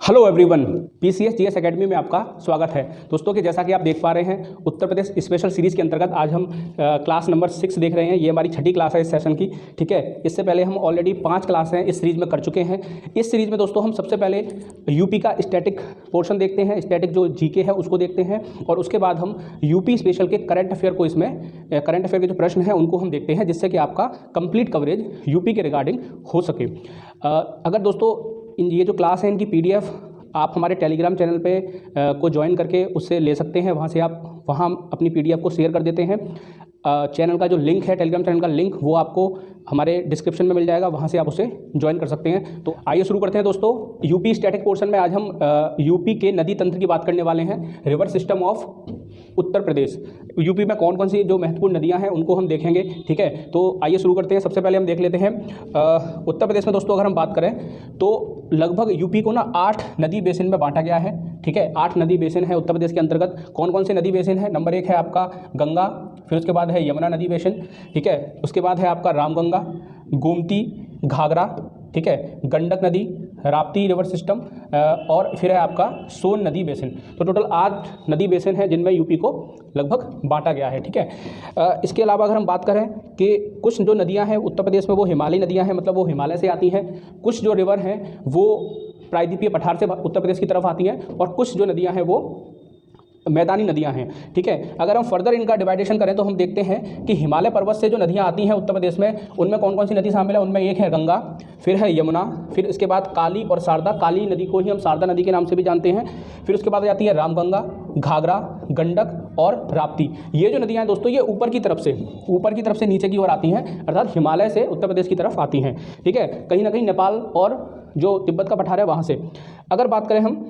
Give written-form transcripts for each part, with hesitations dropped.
Hello everyone, PCS GS academy में आपका स्वागत है। दोस्तों कि जैसा कि आप देख पा रहे हैं, उत्तर प्रदेश स्पेशल सीरीज़ के अंतर्गत आज हम क्लास नंबर 6 देख रहे हैं। ये हमारी छठी क्लास है इस सेशन की, ठीक है। इससे पहले हम ऑलरेडी 5 क्लासें इस सीरीज़ में कर चुके हैं। इस सीरीज़ में दोस्तों हम सबसे पहले यूपी का स्टैटिक पोर्शन देखते हैं, स्टैटिक जो जीके है उसको देखते हैं, और उसके बाद हम यूपी स्पेशल के करंट अफेयर को इसमें करंट अफेयर के जो प्रश्न हैं उनको हम देखते हैं, जिससे कि आपका कंप्लीट कवरेज यूपी के रिगार्डिंग हो सके। अगर दोस्तों ये जो क्लास है इनकी पीडीएफ आप हमारे टेलीग्राम चैनल पे को ज्वाइन करके उससे ले सकते हैं। वहाँ से आप वहाँ अपनी पीडीएफ को शेयर कर देते हैं। चैनल का जो लिंक है, टेलीग्राम चैनल का लिंक, वो आपको हमारे डिस्क्रिप्शन में मिल जाएगा, वहाँ से आप उसे ज्वाइन कर सकते हैं। तो आइए शुरू करते हैं दोस्तों। यूपी स्टैटिक पोर्शन में आज हम यूपी के नदी तंत्र की बात करने वाले हैं, river system of Uttar Pradesh. UP में कौन कौन सी जो महत्वपूर्ण नदियां हैं उनको हम देखेंगे, ठीक है। तो आइए शुरू करते हैं। सबसे पहले हम देख लेते हैं उत्तर प्रदेश में दोस्तों अगर हम बात करें तो लगभग यूपी को ना 8 नदी बेसिन में बांटा गया है, ठीक है। 8 नदी बेसिन है उत्तर प्रदेश के अंतर्गत। कौन कौन से नदी बेसिन है? नंबर 1 है आपका गंगा, फिर उसके बाद है यमुना नदी बेसिन, ठीक है। उसके बाद है आपका रामगंगा, गोमती, घाघरा, ठीक है, गंडक नदी, राप्ती रिवर सिस्टम, और फिर है आपका सोन नदी बेसिन। तो टोटल 8 नदी बेसिन है जिनमें यूपी को लगभग बांटा गया है, ठीक है। इसके अलावा अगर हम बात करें कि कुछ जो नदियां हैं उत्तर प्रदेश में वो हिमालयी नदियां हैं, मतलब वो हिमालय से आती हैं। कुछ जो रिवर हैं वो प्रायद्वीपीय पठार से उत्तर प्रदेश की तरफ आती हैं, और कुछ जो नदियाँ हैं वो मैदानी नदियां हैं, ठीक है। अगर हम फर्दर इनका डिवाइडेशन करें तो हम देखते हैं कि हिमालय पर्वत से जो नदियां आती हैं उत्तर प्रदेश में, उनमें कौन कौन सी नदी शामिल है? उनमें एक है गंगा, फिर है यमुना, फिर इसके बाद काली और शारदा। काली नदी को ही हम शारदा नदी के नाम से भी जानते हैं। फिर उसके बाद जाती है रामगंगा, घाघरा, गंडक और राप्ती। ये जो नदियां हैं दोस्तों ये ऊपर की तरफ से नीचे की ओर आती हैं, अर्थात हिमालय से उत्तर प्रदेश की तरफ आती हैं, ठीक है। कहीं ना कहीं नेपाल और जो तिब्बत का पठार है वहाँ से। अगर बात करें हम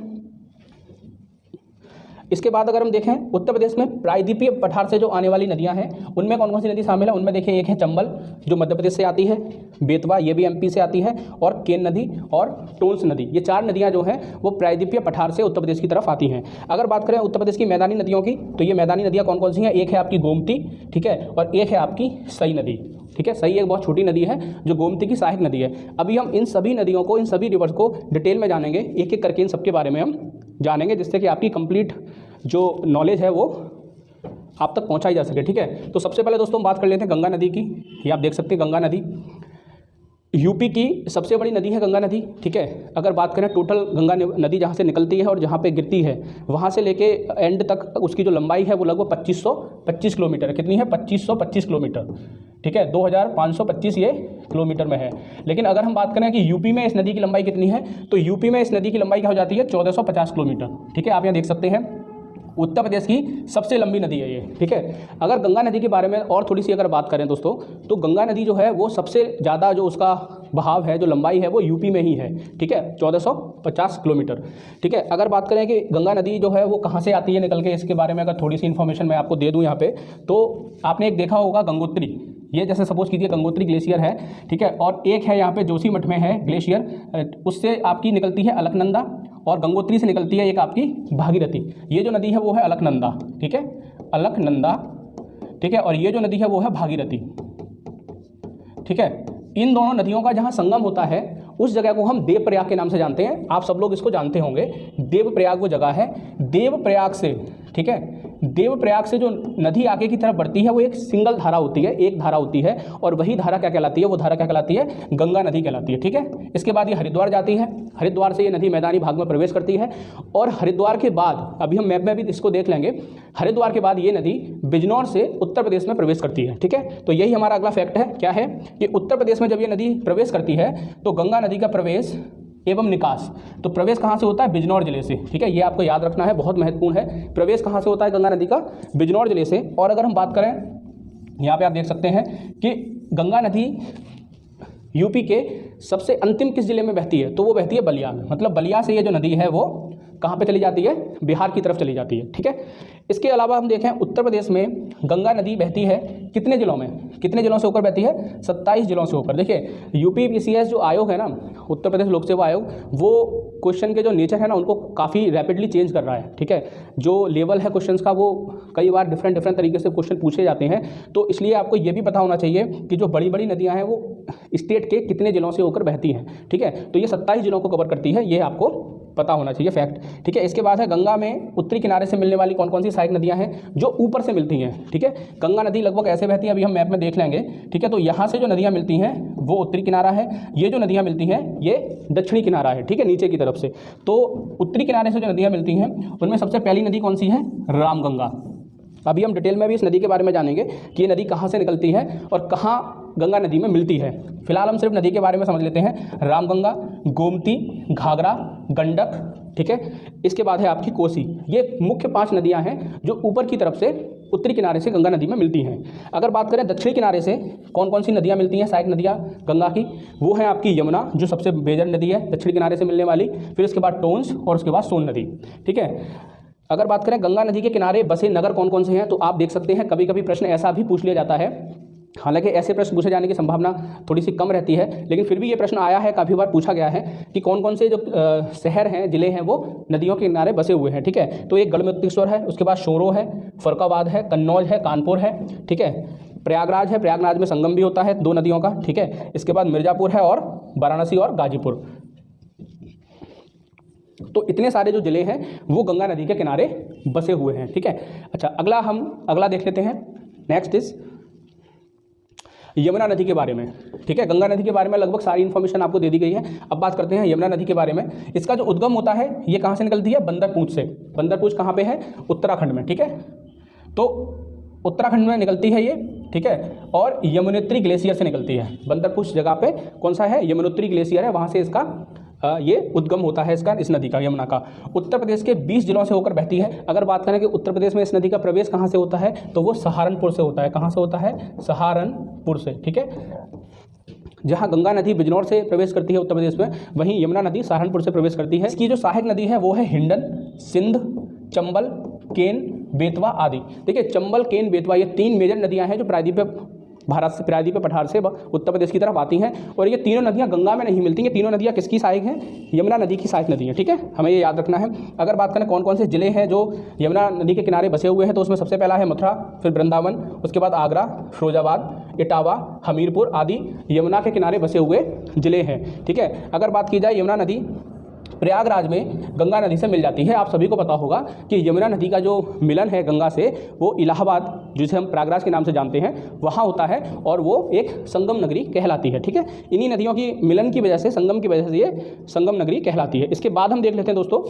इसके बाद अगर हम देखें उत्तर प्रदेश में प्रायद्वीपीय पठार से जो आने वाली नदियां हैं उनमें कौन कौन सी नदी शामिल है? उनमें देखिए एक है चंबल जो मध्य प्रदेश से आती है, बेतवा ये भी एमपी से आती है, और केन नदी और टोंस नदी। ये 4 नदियां जो हैं वो प्रायद्वीपीय पठार से उत्तर प्रदेश की तरफ आती हैं। अगर बात करें उत्तर प्रदेश की मैदानी नदियों की तो ये मैदानी नदियाँ कौन कौन सी हैं? एक है आपकी गोमती, ठीक है, और एक है आपकी सई नदी, ठीक है। सही एक बहुत छोटी नदी है जो गोमती की सहायक नदी है। अभी हम इन सभी नदियों को, इन सभी रिवर्स को डिटेल में जानेंगे, एक एक करके इन सबके बारे में हम जानेंगे, जिससे कि आपकी कंप्लीट जो नॉलेज है वो आप तक पहुंचाई जा सके, ठीक है। तो सबसे पहले दोस्तों हम बात कर लेते हैं गंगा नदी की। ये आप देख सकते हैं गंगा नदी यूपी की सबसे बड़ी नदी है गंगा नदी, ठीक है। अगर बात करें टोटल गंगा नदी जहाँ से निकलती है और जहाँ पे गिरती है वहाँ से लेके एंड तक उसकी जो लंबाई है वो लगभग 2525 किलोमीटर है। कितनी है? 2525 किलोमीटर, ठीक है। 2525 ये किलोमीटर में है। लेकिन अगर हम बात करें कि यूपी में इस नदी की लंबाई कितनी है, तो यूपी में इस नदी की लंबाई क्या हो जाती है? 1450 किलोमीटर, ठीक है। आप यहाँ देख सकते हैं उत्तर प्रदेश की सबसे लंबी नदी है ये, ठीक है। अगर गंगा नदी के बारे में और थोड़ी सी अगर बात करें दोस्तों, तो गंगा नदी जो है वो सबसे ज़्यादा जो उसका बहाव है, जो लंबाई है, वो यूपी में ही है, ठीक है, 1450 किलोमीटर, ठीक है। अगर बात करें कि गंगा नदी जो है वो कहाँ से आती है निकल के, इसके बारे में अगर थोड़ी सी इन्फॉर्मेशन मैं आपको दे दूँ यहाँ पे, तो आपने एक देखा होगा गंगोत्री। ये जैसे सपोज कीजिए गंगोत्री ग्लेशियर है, ठीक है, और एक है यहाँ पे जोशीमठ में है ग्लेशियर, उससे आपकी निकलती है अलकनंदा, और गंगोत्री से निकलती है एक आपकी भागीरथी। ये जो नदी है वो है अलकनंदा, ठीक है, अलकनंदा, ठीक है, और ये जो नदी है वो है भागीरथी, ठीक है। इन दोनों नदियों का जहाँ संगम होता है उस जगह को हम देवप्रयाग के नाम से जानते हैं। आप सब लोग इसको जानते होंगे, देवप्रयाग वो जगह है। देवप्रयाग से, ठीक है, देवप्रयाग से जो नदी आगे की तरफ बढ़ती है वो एक सिंगल धारा होती है, एक धारा होती है, और वही धारा क्या कहलाती है? वो धारा क्या कहलाती है? गंगा नदी कहलाती है, ठीक है। इसके बाद ये हरिद्वार जाती है, हरिद्वार से ये नदी मैदानी भाग में प्रवेश करती है, और हरिद्वार के बाद, अभी हम मैप में भी इसको देख लेंगे, हरिद्वार के बाद ये नदी बिजनौर से उत्तर प्रदेश में प्रवेश करती है, ठीक है। तो यही हमारा अगला फैक्ट है, क्या है कि उत्तर प्रदेश में जब ये नदी प्रवेश करती है तो गंगा नदी का प्रवेश एवं निकास, तो प्रवेश कहाँ से होता है? बिजनौर जिले से, ठीक है। ये आपको याद रखना है, बहुत महत्वपूर्ण है। प्रवेश कहाँ से होता है गंगा नदी का? बिजनौर जिले से। और अगर हम बात करें, यहाँ पे आप देख सकते हैं कि गंगा नदी यूपी के सबसे अंतिम किस जिले में बहती है? तो वो बहती है बलिया में, मतलब बलिया से ये जो नदी है वो कहाँ पे चली जाती है? बिहार की तरफ चली जाती है, ठीक है। इसके अलावा हम देखें उत्तर प्रदेश में गंगा नदी बहती है कितने जिलों में? कितने जिलों से होकर बहती है? 27 जिलों से होकर। देखिए यूपी पीसीएस जो आयोग है ना, उत्तर प्रदेश लोक सेवा आयोग, वो क्वेश्चन के जो नेचर है ना उनको काफ़ी रैपिडली चेंज कर रहा है, ठीक है। जो लेवल है क्वेश्चंस का वो कई बार डिफरेंट तरीके से क्वेश्चन पूछे जाते हैं, तो इसलिए आपको ये भी पता होना चाहिए कि जो बड़ी बड़ी नदियाँ हैं वो स्टेट के कितने जिलों से होकर बहती हैं, ठीक है। तो ये 27 जिलों को कवर करती है, ये आपको पता होना चाहिए, फैक्ट। ठीक है, इसके बाद है गंगा में उत्तरी किनारे से मिलने वाली कौन कौन सी सहायक नदियां हैं जो ऊपर से मिलती हैं। ठीक है, गंगा नदी लगभग ऐसे बहती है, अभी हम मैप में देख लेंगे। ठीक है, तो यहाँ से जो नदियाँ मिलती हैं वो उत्तरी किनारा है, ये जो नदियाँ मिलती हैं ये दक्षिणी किनारा है। ठीक है, नीचे की तरफ से। तो उत्तरी किनारे से जो नदियाँ मिलती हैं उनमें सबसे पहली नदी कौन सी है? रामगंगा। अभी हम डिटेल में भी इस नदी के बारे में जानेंगे कि ये नदी कहाँ से निकलती है और कहाँ गंगा नदी में मिलती है। फिलहाल हम सिर्फ नदी के बारे में समझ लेते हैं। रामगंगा, गोमती, घाघरा, गंडक। ठीक है, इसके बाद है आपकी कोसी। ये मुख्य 5 नदियां हैं जो ऊपर की तरफ से उत्तरी किनारे से गंगा नदी में मिलती हैं। अगर बात करें दक्षिणी किनारे से कौन कौन सी नदियां मिलती हैं, सहायक नदियां गंगा की, वो है आपकी यमुना जो सबसे मेजर नदी है दक्षिणी किनारे से मिलने वाली, फिर उसके बाद टोंस और उसके बाद सोन नदी। ठीक है, अगर बात करें गंगा नदी के किनारे बसे नगर कौन कौन से हैं, तो आप देख सकते हैं कभी कभी प्रश्न ऐसा भी पूछ लिया जाता है। हालांकि ऐसे प्रश्न पूछे जाने की संभावना थोड़ी सी कम रहती है, लेकिन फिर भी ये प्रश्न आया है, काफ़ी बार पूछा गया है कि कौन कौन से जो शहर हैं, जिले हैं, वो नदियों के किनारे बसे हुए हैं। ठीक है, तो एक गढ़मुक्तेश्वर है, उसके बाद शोरो है, फरुखाबाद है, कन्नौज है, कानपुर है। ठीक है, प्रयागराज है, प्रयागराज में संगम भी होता है 2 नदियों का। ठीक है, इसके बाद मिर्ज़ापुर है और वाराणसी और गाजीपुर। तो इतने सारे जो जिले हैं वो गंगा नदी के किनारे बसे हुए हैं। ठीक है, अच्छा अगला देख लेते हैं। नेक्स्ट इज यमुना नदी के बारे में। ठीक है, गंगा नदी के बारे में लगभग सारी इन्फॉर्मेशन आपको दे दी गई है। अब बात करते हैं यमुना नदी के बारे में। इसका जो उद्गम होता है ये कहाँ से निकलती है? बंदरपूंछ से। बंदरपूंछ कहाँ पे है? उत्तराखंड में। ठीक है, तो उत्तराखंड में निकलती है ये। ठीक है, और यमुनोत्री ग्लेशियर से निकलती है। बंदरपूंछ जगह पे कौन सा है? यमुनोत्री ग्लेशियर है, वहाँ से इसका ये उद्गम होता है इसका, इस नदी का, यमुना का। उत्तर प्रदेश के 20 जिलों से होकर बहती है। अगर बात करें कि उत्तर प्रदेश में इस नदी का प्रवेश कहाँ से होता है, तो वो सहारनपुर से होता है। कहाँ से होता है? सहारनपुर से। ठीक है, जहाँ गंगा नदी बिजनौर से प्रवेश करती है उत्तर प्रदेश में, वहीं यमुना नदी सहारनपुर से प्रवेश करती है। इसकी जो सहायक नदी है वो है हिंडन, सिंध, चंबल, केन, बेतवा आदि। देखिए, चंबल, केन, बेतवा ये 3 मेजर नदियाँ हैं जो प्रायद्वीपीय पठार से उत्तर प्रदेश की तरफ आती हैं। और ये तीनों नदियाँ गंगा में नहीं मिलती। ये तीनों नदियाँ किसकी सहायक हैं? यमुना नदी की सहायक नदी हैं। ठीक है, हमें ये याद रखना है। अगर बात करें कौन कौन से जिले हैं जो यमुना नदी के किनारे बसे हुए हैं, तो उसमें सबसे पहला है मथुरा, फिर वृंदावन, उसके बाद आगरा, फिरोजाबाद, इटावा, हमीरपुर आदि यमुना के किनारे बसे हुए जिले हैं। ठीक है, अगर बात की जाए यमुना नदी प्रयागराज में गंगा नदी से मिल जाती है। आप सभी को पता होगा कि यमुना नदी का जो मिलन है गंगा से वो इलाहाबाद, जिसे हम प्रयागराज के नाम से जानते हैं, वहाँ होता है और वो एक संगम नगरी कहलाती है। ठीक है, इन्हीं नदियों की मिलन की वजह से, संगम की वजह से ये संगम नगरी कहलाती है। इसके बाद हम देख लेते हैं दोस्तों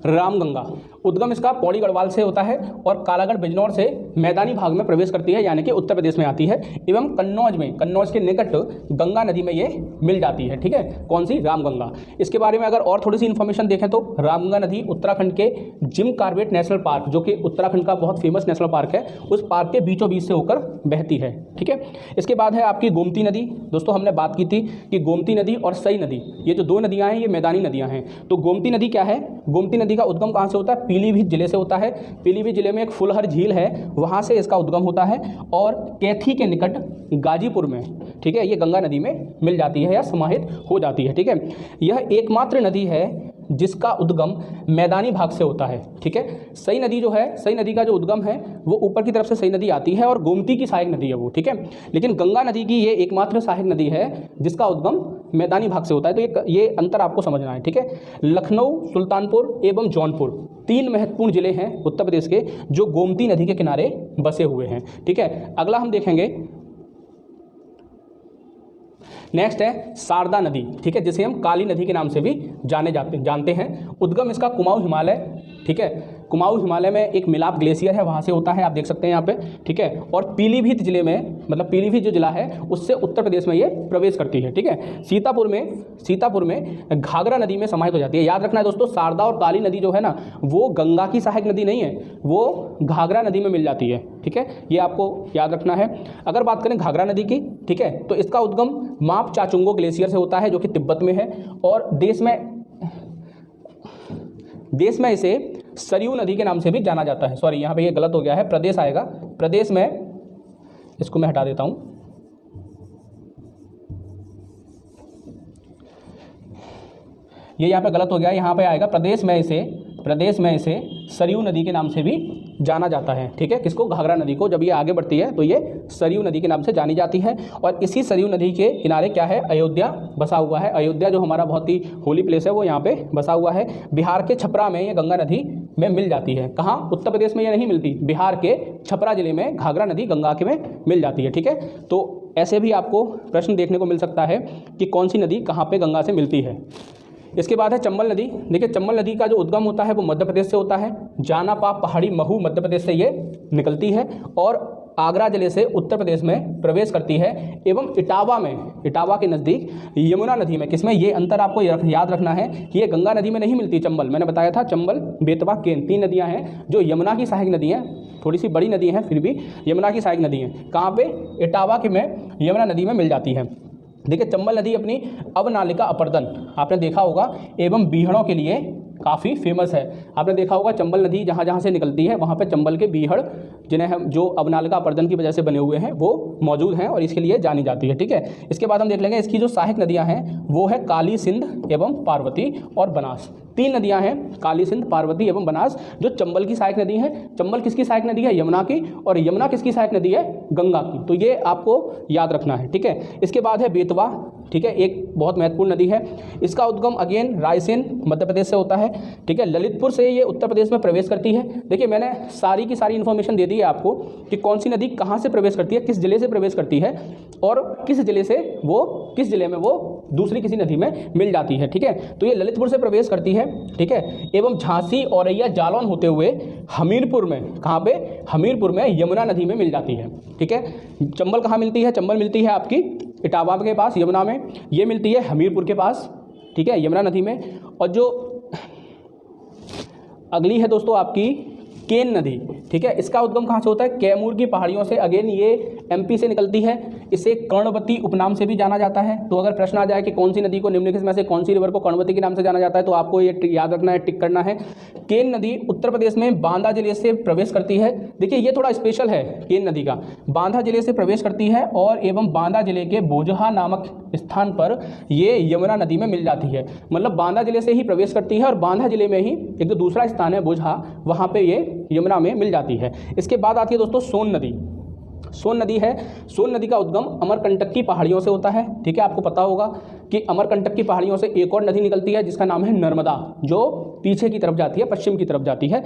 रामगंगा। उद्गम इसका पौड़ी गढ़वाल से होता है और कालागढ़ बिजनौर से मैदानी भाग में प्रवेश करती है, यानी कि उत्तर प्रदेश में आती है, एवं कन्नौज के निकट गंगा नदी में ये मिल जाती है। ठीक है, कौन सी? रामगंगा। इसके बारे में अगर और थोड़ी सी इन्फॉर्मेशन देखें तो रामगंगा नदी उत्तराखंड के जिम कॉर्बेट नेशनल पार्क, जो कि उत्तराखंड का बहुत फेमस नेशनल पार्क है, उस पार्क के बीचों बीच से होकर बहती है। ठीक है, इसके बाद है आपकी गोमती नदी। दोस्तों, हमने बात की थी कि गोमती नदी और सई नदी, ये जो 2 नदियाँ हैं ये मैदानी नदियाँ हैं। तो गोमती नदी क्या है? गोमती नदी का उद्गम कहाँ से होता है? पीलीभीत जिले से होता है। पीलीभीत जिले में एक फुलहर झील है, वहाँ से इसका उद्गम होता है और कैथी के निकट गाजीपुर में, ठीक है, ये गंगा नदी में मिल जाती है या समाहित हो जाती है। ठीक है, यह एकमात्र नदी है जिसका उद्गम मैदानी भाग से होता है। ठीक है, सई नदी जो है, सई नदी का जो उद्गम है वो ऊपर की तरफ से सई नदी आती है और गोमती की सहायक नदी है वो। ठीक है, लेकिन गंगा नदी की ये एकमात्र सहायक नदी है जिसका उद्गम मैदानी भाग से होता है। तो ये अंतर आपको समझना है। ठीक है, लखनऊ, सुल्तानपुर एवं जौनपुर 3 महत्वपूर्ण जिले हैं उत्तर प्रदेश के जो गोमती नदी के किनारे बसे हुए हैं। ठीक है, अगला हम देखेंगे, नेक्स्ट है शारदा नदी। ठीक है, जिसे हम काली नदी के नाम से भी जानते हैं। उद्गम इसका कुमाऊं हिमालय, ठीक है, कुमाऊं हिमालय में एक मिलाप ग्लेशियर है, वहाँ से होता है, आप देख सकते हैं यहाँ पे। ठीक है, और पीलीभीत जिले में, मतलब पीलीभीत जो जिला है उससे उत्तर प्रदेश में ये प्रवेश करती है। ठीक है, सीतापुर में घाघरा नदी में समाहित हो जाती है। याद रखना है दोस्तों, शारदा और काली नदी जो है ना, वो गंगा की सहायक नदी नहीं है, वो घाघरा नदी में मिल जाती है। ठीक है, ये आपको याद रखना है। अगर बात करें घाघरा नदी की, ठीक है, तो इसका उद्गम माप चाचुंगो ग्लेशियर से होता है जो कि तिब्बत में है, और देश में इसे सरयू नदी के नाम से भी जाना जाता है। सॉरी, यहाँ पे ये गलत हो गया है, प्रदेश आएगा, प्रदेश में, इसको मैं हटा देता हूँ, ये यहाँ पे गलत हो गया है, यहाँ पे आएगा प्रदेश में इसे सरयू नदी के नाम से भी जाना जाता है, ठीक है, किसको, घाघरा नदी को। जब ये आगे बढ़ती है तो ये सरयू नदी के नाम से जानी जाती है। और इसी सरयू नदी के किनारे क्या है, अयोध्या बसा हुआ है। अयोध्या जो हमारा बहुत ही होली प्लेस है वो यहाँ पे बसा हुआ है। बिहार के छपरा में ये गंगा नदी में मिल जाती है। कहाँ, उत्तर प्रदेश में ये नहीं मिलती, बिहार के छपरा जिले में घाघरा नदी गंगा के में मिल जाती है, ठीक है। तो ऐसे भी आपको प्रश्न देखने को मिल सकता है कि कौन सी नदी कहाँ पे गंगा से मिलती है। इसके बाद है चंबल नदी। देखिए चंबल नदी का जो उद्गम होता है वो मध्य प्रदेश से होता है। जानापा पहाड़ी महू मध्य प्रदेश से ये निकलती है और आगरा जिले से उत्तर प्रदेश में प्रवेश करती है एवं इटावा में, इटावा के नज़दीक यमुना नदी में, किसमें, ये अंतर आपको याद रखना है कि ये गंगा नदी में नहीं मिलती। चंबल, मैंने बताया था, चंबल, बेतवा, केन, 3 नदियाँ हैं जो यमुना की सहायक नदी हैं, थोड़ी सी बड़ी नदी हैं फिर भी यमुना की सहायक नदी हैं। कहाँ पे, इटावा के में यमुना नदी में मिल जाती है। देखिए चंबल नदी अपनी अवनालिका अपर्दन आपने देखा होगा एवं बीहड़ों के लिए काफ़ी फेमस है। आपने देखा होगा चंबल नदी जहाँ जहाँ से निकलती है वहाँ पे चंबल के बीहड़ जिन्हें हम जो अवनालिका अपर्दन की वजह से बने हुए हैं वो मौजूद हैं और इसके लिए जानी जाती है, ठीक है। इसके बाद हम देख लेंगे इसकी जो सहायक नदियाँ हैं वो है काली, सिंध एवं पार्वती और बनास। 3 नदियाँ हैं, काली, सिंध, पार्वती एवं बनास, जो चंबल की सहायक नदी है। चंबल किसकी सहायक नदी है, यमुना की, और यमुना किसकी सहायक नदी है, गंगा की। तो ये आपको याद रखना है, ठीक है। इसके बाद है बेतवा, ठीक है, एक बहुत महत्वपूर्ण नदी है। इसका उद्गम अगेन रायसेन मध्य प्रदेश से होता है, ठीक है। ललितपुर से ये उत्तर प्रदेश में प्रवेश करती है। देखिए मैंने सारी की सारी इन्फॉर्मेशन दे दी है आपको कि कौन सी नदी कहाँ से प्रवेश करती है, किस जिले से प्रवेश करती है और किस जिले में वो दूसरी किसी नदी में मिल जाती है, ठीक है। तो ये ललितपुर से प्रवेश करती है, ठीक है, एवं झांसी, औरैया, जालौन होते हुए हमीरपुर में, कहाँ पे, हमीरपुर में यमुना नदी में मिल जाती है, ठीक है। चंबल कहाँ मिलती है, चंबल मिलती है आपकी इटावा के पास यमुना में, ये मिलती है हमीरपुर के पास, ठीक है, यमुना नदी में। और जो अगली है दोस्तों आपकी केन नदी, ठीक है, इसका उद्गम कहाँ से होता है, कैमूर की पहाड़ियों से। अगेन ये एमपी से निकलती है। इसे कर्णवती उपनाम से भी जाना जाता है। तो अगर प्रश्न आ जाए कि कौन सी नदी को निम्नलिखित में से कौन सी रिवर को कर्णवती के नाम से जाना जाता है तो आपको ये याद रखना है, टिक करना है। केन नदी उत्तर प्रदेश में बांदा जिले से प्रवेश करती है। देखिए ये थोड़ा स्पेशल है, केन नदी का बांदा जिले से प्रवेश करती है और एवं बांदा जिले के बोझहा नामक स्थान पर ये यमुना नदी में मिल जाती है। मतलब बांदा जिले से ही प्रवेश करती है और बांदा जिले में ही एक जो दूसरा स्थान है बोझहा, वहाँ पे ये यमुना में मिल जाती है। इसके बाद आती है दोस्तों सोन नदी। सोन नदी है, सोन नदी का उद्गम अमरकंटक की पहाड़ियों से होता है, ठीक है। आपको पता होगा कि अमरकंटक की पहाड़ियों से एक और नदी निकलती है जिसका नाम है नर्मदा, जो पीछे की तरफ जाती है, पश्चिम की तरफ जाती है।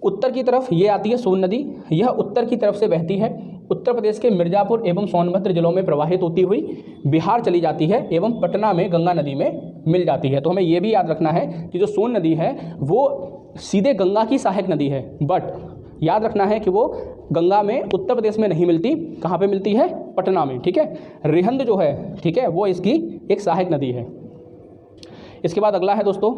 उत्तर की तरफ ये आती है सोन नदी, यह उत्तर की तरफ से बहती है, उत्तर प्रदेश के मिर्ज़ापुर एवं सोनभद्र जिलों में प्रवाहित होती हुई बिहार चली जाती है एवं पटना में गंगा नदी में मिल जाती है। तो हमें ये भी याद रखना है कि जो सोन नदी है वो सीधे गंगा की सहायक नदी है, बट याद रखना है कि वो गंगा में उत्तर प्रदेश में नहीं मिलती, कहाँ पे मिलती है, पटना में, ठीक है। रिहंद जो है, ठीक है, वो इसकी एक सहायक नदी है। इसके बाद अगला है दोस्तों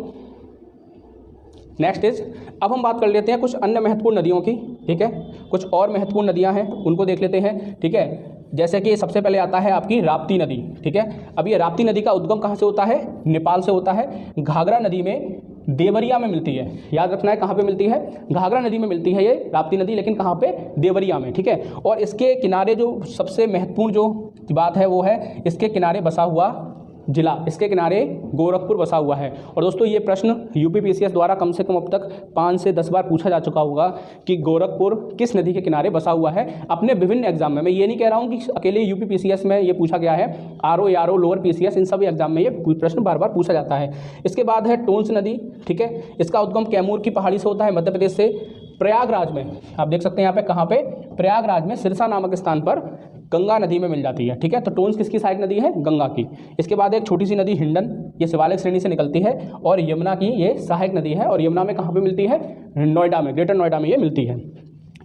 नेक्स्ट इज, अब हम बात कर लेते हैं कुछ अन्य महत्वपूर्ण नदियों की, ठीक है। कुछ और महत्वपूर्ण नदियां हैं उनको देख लेते हैं, ठीक है। जैसे कि सबसे पहले आता है आपकी राप्ती नदी, ठीक है। अब ये राप्ती नदी का उद्गम कहाँ से होता है, नेपाल से होता है। घाघरा नदी में देवरिया में मिलती है, याद रखना है कहाँ पे मिलती है, घाघरा नदी में मिलती है ये राप्ती नदी, लेकिन कहाँ पे, देवरिया में, ठीक है। और इसके किनारे जो सबसे महत्वपूर्ण जो बात है वो है इसके किनारे बसा हुआ जिला, इसके किनारे गोरखपुर बसा हुआ है। और दोस्तों ये प्रश्न यूपीपीसीएस द्वारा कम से कम अब तक 5 से 10 बार पूछा जा चुका होगा कि गोरखपुर किस नदी के किनारे बसा हुआ है अपने विभिन्न एग्जाम में। मैं ये नहीं कह रहा हूँ कि अकेले यूपीपीसीएस में ये पूछा गया है, आरओ, यारो, लोअर पीसीएस, इन सभी एग्जाम में ये प्रश्न बार बार पूछा जाता है। इसके बाद है टोंस नदी, ठीक है। इसका उद्गम कैमूर की पहाड़ी से होता है, मध्य प्रदेश से। प्रयागराज में आप देख सकते हैं यहाँ पे, कहाँ पे, प्रयागराज में सिरसा नामक स्थान पर गंगा नदी में मिल जाती है, ठीक है। तो टोंस किसकी सहायक नदी है, गंगा की। इसके बाद एक छोटी सी नदी हिंडन, ये शिवालिक श्रेणी से निकलती है और यमुना की ये सहायक नदी है। और यमुना में कहाँ पे मिलती है, नोएडा में, ग्रेटर नोएडा में ये मिलती है।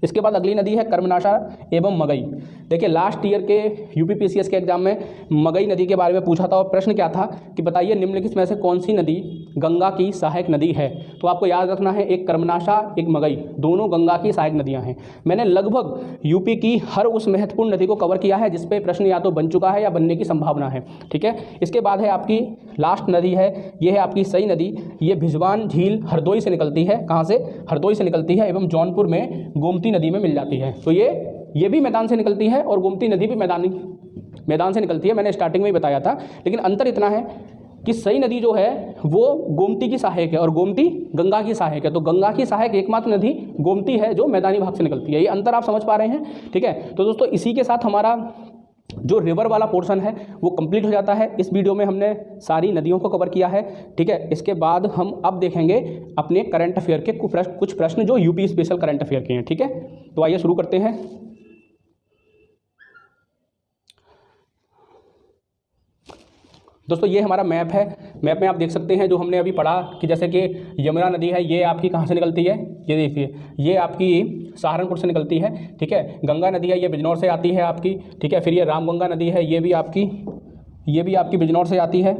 इसके बाद अगली नदी है कर्मनाशा एवं मगई। देखिए लास्ट ईयर के यूपीपीसीएस के एग्जाम में मगई नदी के बारे में पूछा था और प्रश्न क्या था कि बताइए निम्नलिखित में से कौन सी नदी गंगा की सहायक नदी है। तो आपको याद रखना है, एक कर्मनाशा, एक मगई, दोनों गंगा की सहायक नदियां हैं। मैंने लगभग यूपी की हर उस महत्वपूर्ण नदी को कवर किया है जिस पे प्रश्न या तो बन चुका है या बनने की संभावना है, ठीक है। इसके बाद है आपकी लास्ट नदी है, ये है आपकी सई नदी। ये भिजवान झील हरदोई से निकलती है, कहाँ से, हरदोई से निकलती है एवं जौनपुर में गोमती नदी में मिल जाती है। तो ये भी मैदान से निकलती है और गोमती नदी भी मैदान से निकलती है, मैंने स्टार्टिंग में ही बताया था। लेकिन अंतर इतना है, कि सही नदी जो है वो गोमती की सहायक है और गोमती गंगा की सहायक है। तो गंगा की सहायक एकमात्र नदी गोमती है जो मैदानी भाग से निकलती है। ये अंतर आप समझ पा रहे हैं, ठीक है। तो दोस्तों इसी के साथ हमारा जो रिवर वाला पोर्शन है वो कंप्लीट हो जाता है। इस वीडियो में हमने सारी नदियों को कवर किया है, ठीक है। इसके बाद हम अब देखेंगे अपने करंट अफेयर के कुछ प्रश्न जो यूपी स्पेशल करंट अफेयर के हैं, ठीक है। तो आइए शुरू करते हैं। दोस्तों ये हमारा मैप है। मैप में आप देख सकते हैं जो हमने अभी पढ़ा कि जैसे कि यमुना नदी है, ये आपकी कहाँ से निकलती है, ये देखिए ये आपकी सहारनपुर से निकलती है, ठीक है। गंगा नदी है, ये बिजनौर से आती है आपकी, ठीक है। फिर ये रामगंगा नदी है, ये भी आपकी बिजनौर से आती है,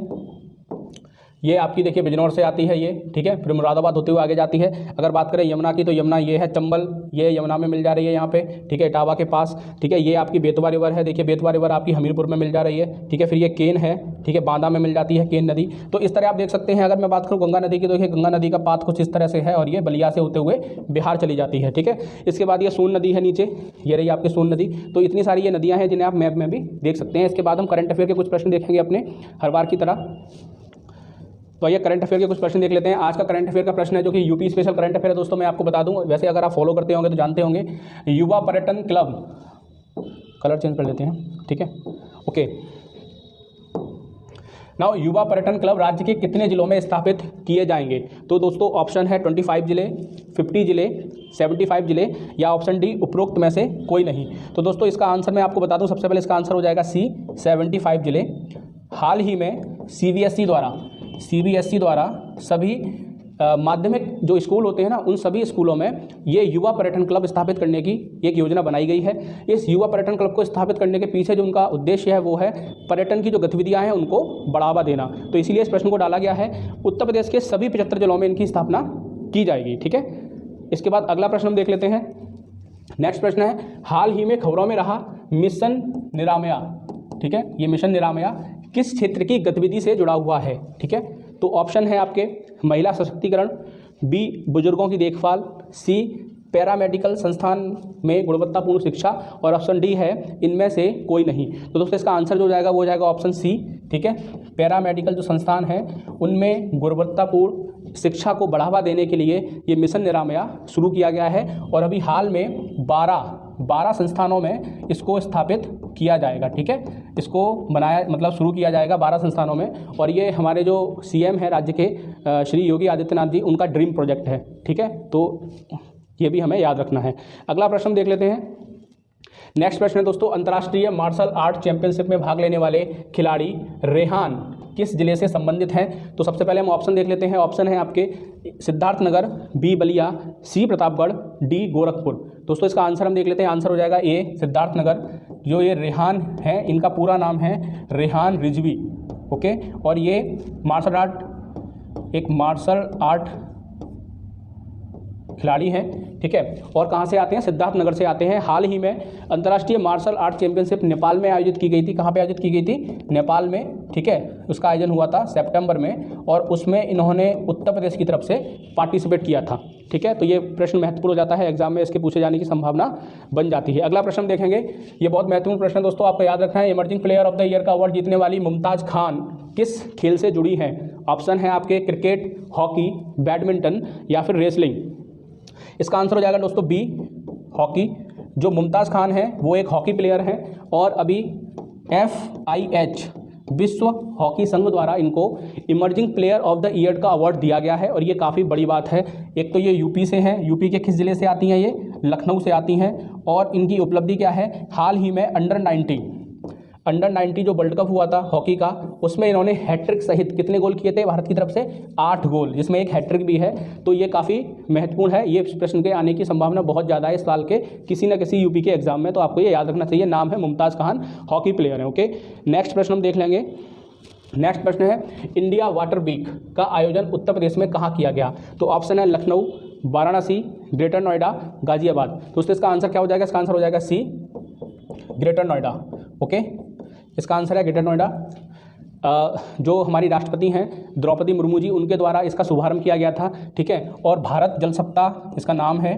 ये आपकी देखिए बिजनौर से आती है ये, ठीक है। फिर मुरादाबाद होते हुए आगे जाती है। अगर बात करें यमुना की तो यमुना ये है चंबल, ये यमुना में मिल जा रही है यहाँ पे, ठीक है, इटावा के पास, ठीक है। ये आपकी बेतवा रिवर है, देखिए बेतवा रिवर आपकी हमीरपुर में मिल जा रही है, ठीक है। फिर ये केन है, ठीक है, बांदा में मिल जाती है केन नदी। तो इस तरह आप देख सकते हैं। अगर मैं बात करूँ गंगा नदी की तो देखिए गंगा नदी का पाथ कुछ इस तरह से है और ये बलिया से होते हुए बिहार चली जाती है, ठीक है। इसके बाद ये सोन नदी है नीचे, ये रही आपकी सोन नदी। तो इतनी सारी ये नदियाँ हैं जिन्हें आप मैप में भी देख सकते हैं। इसके बाद हम करंट अफेयर के कुछ प्रश्न देखेंगे अपने हर बार की तरह। तो ये करंट अफेयर के कुछ प्रश्न देख लेते हैं। आज का करंट अफेयर का प्रश्न है जो कि यूपी स्पेशल करंट अफेयर है। दोस्तों मैं आपको बता दूं, वैसे अगर आप फॉलो करते होंगे तो जानते होंगे, युवा पर्यटन क्लब, कलर चेंज कर लेते हैं, ठीक है, ओके। नाउ युवा पर्यटन क्लब राज्य के कितने जिलों में स्थापित किए जाएंगे? तो दोस्तों ऑप्शन है 25 जिले, 50 जिले, 75 जिले या ऑप्शन डी उपरोक्त में से कोई नहीं। तो दोस्तों इसका आंसर मैं आपको बता दूं, सबसे पहले इसका आंसर हो जाएगा सी, 75 जिले। हाल ही में सीबीएसई द्वारा सभी माध्यमिक जो स्कूल होते हैं ना, उन सभी स्कूलों में ये युवा पर्यटन क्लब स्थापित करने की एक योजना बनाई गई है। इस युवा पर्यटन क्लब को स्थापित करने के पीछे जो उनका उद्देश्य है वो है पर्यटन की जो गतिविधियां हैं उनको बढ़ावा देना। तो इसीलिए इस प्रश्न को डाला गया है। उत्तर प्रदेश के सभी 75 जिलों में इनकी स्थापना की जाएगी, ठीक है। इसके बाद अगला प्रश्न हम देख लेते हैं। नेक्स्ट प्रश्न है, हाल ही में खबरों में रहा मिशन निरामया, ठीक है, ये मिशन निरामया किस क्षेत्र की गतिविधि से जुड़ा हुआ है, ठीक है। तो ऑप्शन है आपके महिला सशक्तिकरण, बी बुजुर्गों की देखभाल, सी पैरामेडिकल संस्थान में गुणवत्तापूर्ण शिक्षा और ऑप्शन डी है इनमें से कोई नहीं। तो दोस्तों इसका आंसर जो जाएगा वो हो जाएगा ऑप्शन सी, ठीक है। पैरामेडिकल जो संस्थान है उनमें गुणवत्तापूर्ण शिक्षा को बढ़ावा देने के लिए ये मिशन निरामया शुरू किया गया है और अभी हाल में 12 संस्थानों में इसको स्थापित किया जाएगा, ठीक है। इसको बनाया मतलब शुरू किया जाएगा 12 संस्थानों में और ये हमारे जो सीएम है राज्य के श्री योगी आदित्यनाथ जी, उनका ड्रीम प्रोजेक्ट है, ठीक है। तो ये भी हमें याद रखना है। अगला प्रश्न देख लेते हैं। नेक्स्ट प्रश्न है दोस्तों, अंतर्राष्ट्रीय मार्शल आर्ट चैंपियनशिप में भाग लेने वाले खिलाड़ी रेहान किस जिले से संबंधित हैं? तो सबसे पहले हम ऑप्शन देख लेते हैं। ऑप्शन है आपके सिद्धार्थनगर, बी बलिया, सी प्रतापगढ़, डी गोरखपुर। दोस्तों इसका आंसर हम देख लेते हैं। आंसर हो जाएगा ए सिद्धार्थनगर। जो ये रेहान है इनका पूरा नाम है रेहान रिजवी, ओके। और ये एक मार्शल आर्ट खिलाड़ी हैं, ठीक है। और कहाँ से आते हैं? सिद्धार्थनगर से आते हैं। हाल ही में अंतर्राष्ट्रीय मार्शल आर्ट चैंपियनशिप नेपाल में आयोजित की गई थी। कहाँ पे आयोजित की गई थी? नेपाल में, ठीक है। उसका आयोजन हुआ था सितंबर में और उसमें इन्होंने उत्तर प्रदेश की तरफ से पार्टिसिपेट किया था, ठीक है। तो ये प्रश्न महत्वपूर्ण हो जाता है, एग्जाम में इसके पूछे जाने की संभावना बन जाती है। अगला प्रश्न देखेंगे, ये बहुत महत्वपूर्ण प्रश्न है दोस्तों, आपको याद रखना है। Emerging player of the year का अवार्ड जीतने वाली मुमताज़ खान किस खेल से जुड़ी हैं? ऑप्शन है आपके क्रिकेट, हॉकी, बैडमिंटन या फिर रेसलिंग। इसका आंसर हो जाएगा दोस्तों बी हॉकी। जो मुमताज़ खान है वो एक हॉकी प्लेयर हैं और अभी FIH विश्व हॉकी संघ द्वारा इनको emerging player of the year का अवार्ड दिया गया है और ये काफ़ी बड़ी बात है। एक तो ये यूपी से हैं, यूपी के किस ज़िले से आती हैं? ये लखनऊ से आती हैं। और इनकी उपलब्धि क्या है? हाल ही में अंडर 90 जो वर्ल्ड कप हुआ था हॉकी का, उसमें इन्होंने हैट्रिक सहित कितने गोल किए थे भारत की तरफ से? 8 गोल, जिसमें एक हैट्रिक भी है। तो ये काफ़ी महत्वपूर्ण है। ये प्रश्न के आने की संभावना बहुत ज़्यादा है इस साल के किसी न किसी यूपी के एग्जाम में, तो आपको ये याद रखना चाहिए। नाम है मुमताज़ खान, हॉकी प्लेयर है, ओके। नेक्स्ट प्रश्न हम देख लेंगे। नेक्स्ट प्रश्न है, इंडिया वाटर वीक का आयोजन उत्तर प्रदेश में कहाँ किया गया? तो ऑप्शन है लखनऊ, वाराणसी, ग्रेटर नोएडा, गाजियाबाद। दोस्तों इसका आंसर क्या हो जाएगा? इसका आंसर हो जाएगा सी ग्रेटर नोएडा, ओके। इसका आंसर है ग्रेटर नोएडा। जो हमारी राष्ट्रपति हैं द्रौपदी मुर्मू जी, उनके द्वारा इसका शुभारंभ किया गया था, ठीक है। और भारत जल सप्ताह इसका नाम है,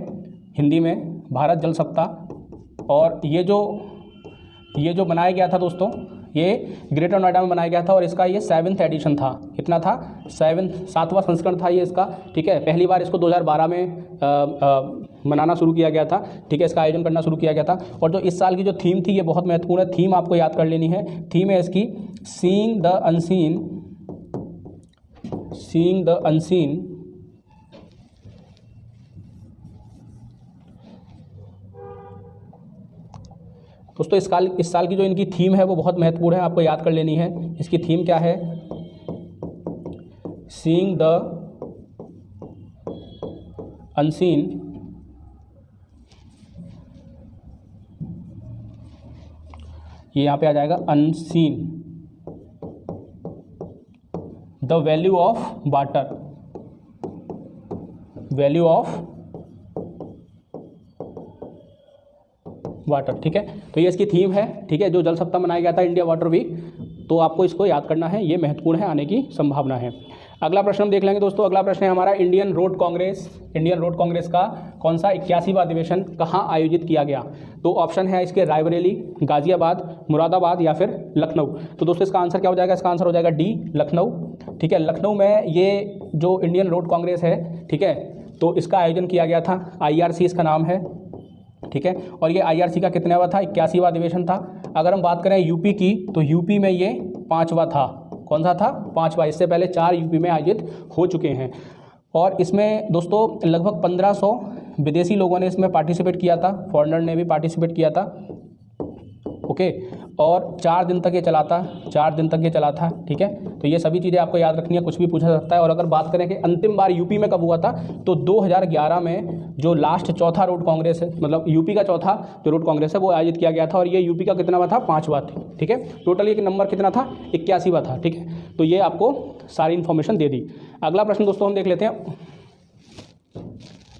हिंदी में भारत जल सप्ताह। और ये जो बनाया गया था दोस्तों, ये ग्रेटर नोएडा में बनाया गया था और इसका ये 7th एडिशन था। कितना था? 7वां संस्करण था ये इसका, ठीक है। पहली बार इसको 2012 में मनाना शुरू किया गया था, ठीक है, इसका आयोजन करना शुरू किया गया था। और जो इस साल की जो थीम थी ये बहुत महत्वपूर्ण है, थीम आपको याद कर लेनी है। थीम है इसकी seeing the unseen, seeing the unseen दोस्तों इस साल की जो इनकी थीम है वो बहुत महत्वपूर्ण है, आपको याद कर लेनी है। इसकी थीम क्या है? सीइंग द अनसीन, ये यहाँ पे आ जाएगा unseen, the value of water, value of water, ठीक है। तो ये इसकी थीम है, ठीक है, जो जल सप्ताह मनाया गया था, इंडिया वाटर वीक, तो आपको इसको याद करना है, ये महत्वपूर्ण है, आने की संभावना है। अगला प्रश्न हम देख लेंगे दोस्तों। अगला प्रश्न है हमारा Indian road Congress, Indian road Congress का कौन सा 81वां अधिवेशन कहाँ आयोजित किया गया? तो ऑप्शन है इसके रायबरेली, गाजियाबाद, मुरादाबाद या फिर लखनऊ। तो दोस्तों इसका आंसर क्या हो जाएगा? इसका आंसर हो जाएगा डी, लखनऊ, ठीक है। लखनऊ में ये जो इंडियन रोड कांग्रेस है, ठीक है, तो इसका आयोजन किया गया था, IRC इसका नाम है, ठीक है। और ये IRC का कितनावा था? 81वां अधिवेशन था। अगर हम बात करें यूपी की, तो यूपी में ये 5वां था। कौन सा था? 5वां। इससे पहले 4 यूपी में आयोजित हो चुके हैं। और इसमें दोस्तों लगभग 1500 विदेशी लोगों ने इसमें पार्टिसिपेट किया था, फॉरेनर ने भी पार्टिसिपेट किया था, ओके। और 4 दिन तक ये चला था, 4 दिन तक ये चला था, ठीक है। तो ये सभी चीज़ें आपको याद रखनी है, कुछ भी पूछा सकता है। और अगर बात करें कि अंतिम बार यूपी में कब हुआ था, तो 2011 में जो लास्ट चौथा रोड कांग्रेस है, मतलब यूपी का चौथा जो रोड कांग्रेस है वो आयोजित किया गया था। और ये यूपी का कितनावा था? 5वां, ठीक है। टोटल ये नंबर कितना था? 81वां था, ठीक है। तो ये आपको सारी इन्फॉर्मेशन दे दी। अगला प्रश्न दोस्तों हम देख लेते हैं।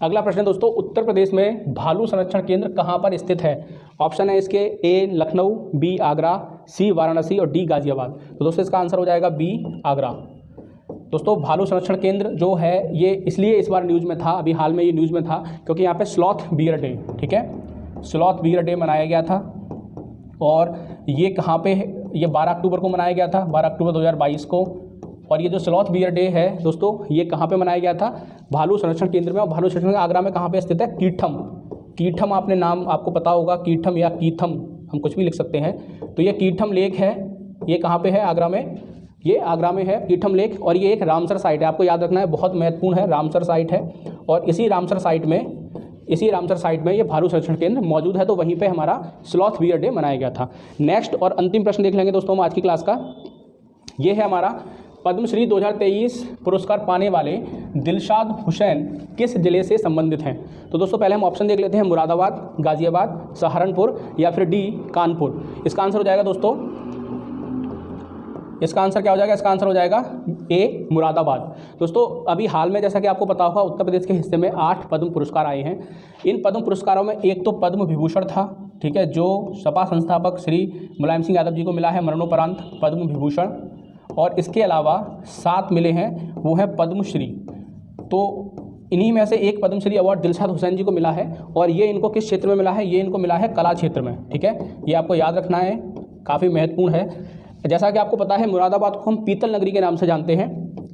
अगला प्रश्न दोस्तों, उत्तर प्रदेश में भालू संरक्षण केंद्र कहाँ पर स्थित है? ऑप्शन है इसके ए लखनऊ, बी आगरा, सी वाराणसी और डी गाजियाबाद। तो दोस्तों इसका आंसर हो जाएगा बी आगरा। दोस्तों भालू संरक्षण केंद्र जो है ये इसलिए इस बार न्यूज़ में था, अभी हाल में ये न्यूज़ में था, क्योंकि यहाँ पे स्लॉथ बियर डे, ठीक है, स्लॉथ बियर डे मनाया गया था। और ये कहाँ पे? ये 12 अक्टूबर को मनाया गया था, 12 अक्टूबर 2022 को। और ये जो स्लॉथ बियर डे है दोस्तों, ये कहाँ पे मनाया गया था? भालू संरक्षण केंद्र में। और भालू संरक्षण केंद्र आगरा में कहाँ पे स्थित है? कीठम, कीठम आपने नाम आपको पता होगा, कीठम या कीथम, हम कुछ भी लिख सकते हैं। तो ये कीठम लेक है, ये कहाँ पे है? आगरा में, ये आगरा में है कीठम लेक। और ये एक रामसर साइट है, आपको याद रखना है, बहुत महत्वपूर्ण है, रामसर साइट है। और इसी रामसर साइट में ये भालू संरक्षण केंद्र मौजूद है। तो वहीं पे हमारा स्लॉथ बियर डे मनाया गया था। नेक्स्ट और अंतिम प्रश्न देख लेंगे दोस्तों हम आज की क्लास का। ये है हमारा पद्मश्री 2023 पुरस्कार पाने वाले दिलशाद हुसैन किस जिले से संबंधित हैं? तो दोस्तों पहले हम ऑप्शन देख लेते हैं, मुरादाबाद, गाजियाबाद, सहारनपुर या फिर डी कानपुर। इसका आंसर हो जाएगा दोस्तों, इसका आंसर क्या हो जाएगा? इसका आंसर हो जाएगा ए मुरादाबाद। दोस्तों अभी हाल में जैसा कि आपको पता होगा उत्तर प्रदेश के हिस्से में 8 पद्म पुरस्कार आए हैं। इन पद्म पुरस्कारों में एक तो पद्म विभूषण था, ठीक है, जो सपा संस्थापक श्री मुलायम सिंह यादव जी को मिला है मरणोपरांत पद्म विभूषण। और इसके अलावा 7 मिले हैं, वो है पद्मश्री। तो इन्हीं में से एक पद्मश्री अवार्ड दिलशाद हुसैन जी को मिला है। और ये इनको किस क्षेत्र में मिला है? ये इनको मिला है कला क्षेत्र में, ठीक है। ये आपको याद रखना है, काफ़ी महत्वपूर्ण है। जैसा कि आपको पता है मुरादाबाद को हम पीतल नगरी के नाम से जानते हैं।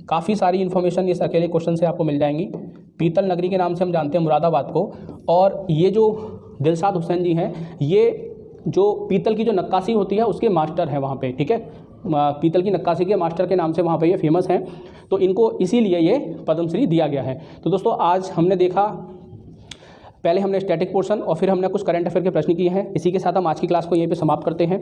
काफ़ी सारी इन्फॉर्मेशन इस अकेले क्वेश्चन से आपको मिल जाएंगी। पीतल नगरी के नाम से हम जानते हैं मुरादाबाद को। और ये जो दिलशाद हुसैन जी हैं, ये जो पीतल की जो नक्काशी होती है उसके मास्टर हैं वहाँ पे, ठीक है, पीतल की नक्काशी के मास्टर के नाम से वहाँ पे ये फेमस हैं। तो इनको इसीलिए ये पद्मश्री दिया गया है। तो दोस्तों आज हमने देखा, पहले हमने स्टैटिक पोर्शन और फिर हमने कुछ करंट अफेयर के प्रश्न किए हैं। इसी के साथ हम आज की क्लास को यहीं पे समाप्त करते हैं।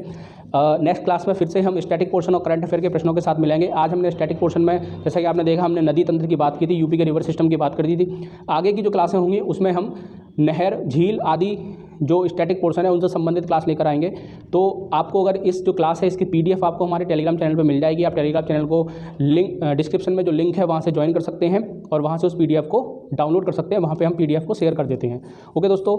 नेक्स्ट क्लास में फिर से हम स्टैटिक पोर्शन और करंट अफेयर के प्रश्नों के साथ मिलेंगे। आज हमने स्टैटिक पोर्शन में जैसा कि आपने देखा हमने नदी तंत्र की बात की थी, यूपी के रिवर सिस्टम की बात कर दी थी। आगे की जो क्लासें होंगी उसमें हम नहर, झील आदि जो स्टैटिक पोर्शन है उनसे संबंधित क्लास लेकर आएंगे। तो आपको अगर इस जो क्लास है इसकी PDF आपको हमारे टेलीग्राम चैनल पे मिल जाएगी। आप टेलीग्राम चैनल को लिंक डिस्क्रिप्शन में जो लिंक है वहाँ से ज्वाइन कर सकते हैं और वहाँ से उस PDF को डाउनलोड कर सकते हैं। वहाँ पे हम PDF को शेयर कर देते हैं। ओके दोस्तों,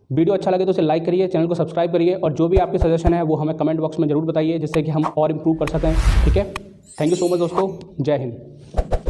वीडियो अच्छा लगे तो इसे लाइक करिए, चैनल को सब्सक्राइब करिए और जो भी आपके सजेशन है वो हमें कमेंट बॉक्स में ज़रूर बताइए, जिससे कि हम और इम्प्रूव कर सकें। ठीक है, थैंक यू सो मच दोस्तों, जय हिंद।